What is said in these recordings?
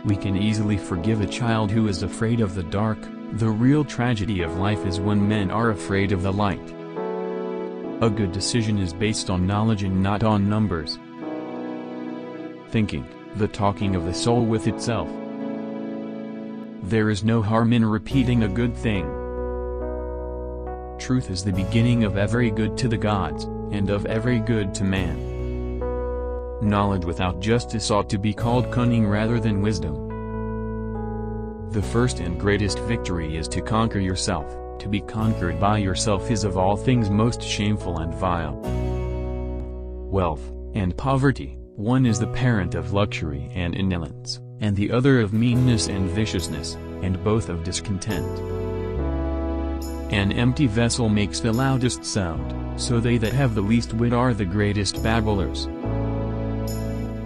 We can easily forgive a child who is afraid of the dark. The real tragedy of life is when men are afraid of the light. A good decision is based on knowledge and not on numbers. Thinking, the talking of the soul with itself. There is no harm in repeating a good thing. Truth is the beginning of every good to the gods, and of every good to man. Knowledge without justice ought to be called cunning rather than wisdom. The first and greatest victory is to conquer yourself. To be conquered by yourself is of all things most shameful and vile. Wealth, and poverty, one is the parent of luxury and indolence, and the other of meanness and viciousness, and both of discontent. An empty vessel makes the loudest sound, so they that have the least wit are the greatest babblers.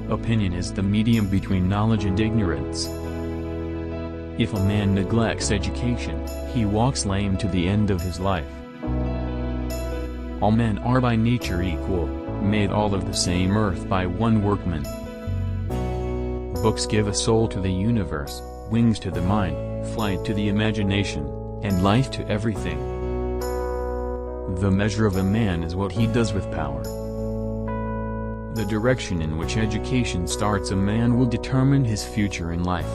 Opinion is the medium between knowledge and ignorance. If a man neglects education, he walks lame to the end of his life. All men are by nature equal, made all of the same earth by one workman. Books give a soul to the universe, wings to the mind, flight to the imagination, and life to everything. The measure of a man is what he does with power. The direction in which education starts a man will determine his future in life.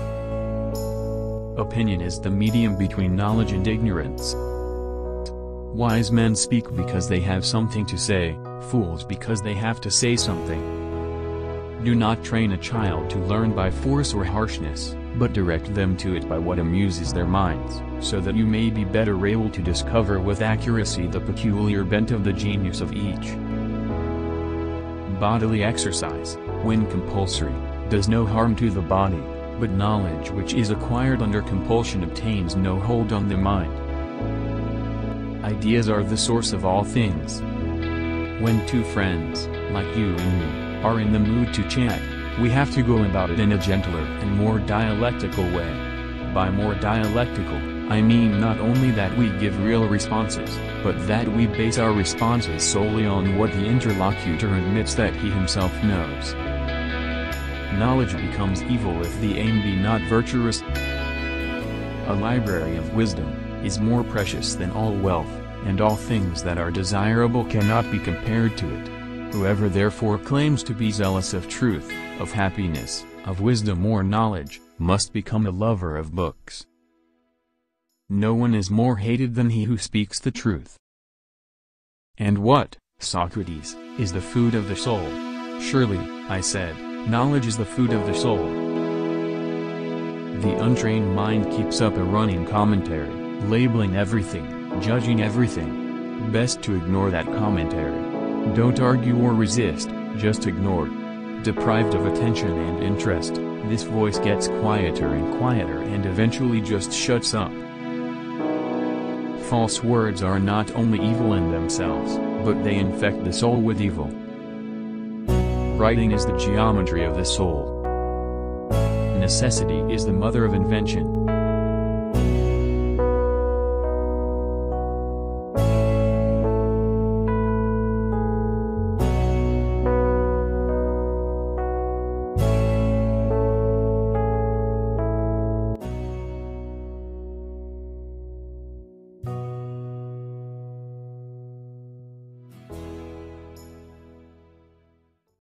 Opinion is the medium between knowledge and ignorance. Wise men speak because they have something to say, fools because they have to say something. Do not train a child to learn by force or harshness, but direct them to it by what amuses their minds, so that you may be better able to discover with accuracy the peculiar bent of the genius of each. Bodily exercise, when compulsory, does no harm to the body, but knowledge which is acquired under compulsion obtains no hold on the mind. Ideas are the source of all things. When two friends, like you and me, are in the mood to chat, we have to go about it in a gentler and more dialectical way. By more dialectical, I mean not only that we give real responses, but that we base our responses solely on what the interlocutor admits that he himself knows. Knowledge becomes evil if the aim be not virtuous. A library of wisdom is more precious than all wealth, and all things that are desirable cannot be compared to it. Whoever therefore claims to be zealous of truth, of happiness, of wisdom or knowledge, must become a lover of books. No one is more hated than he who speaks the truth. And what, Socrates, is the food of the soul? Surely, I said, knowledge is the food of the soul. The untrained mind keeps up a running commentary, labeling everything, judging everything. Best to ignore that commentary. Don't argue or resist, just ignore. Deprived of attention and interest, this voice gets quieter and quieter and eventually just shuts up. False words are not only evil in themselves, but they infect the soul with evil. Writing is the geometry of the soul. Necessity is the mother of invention.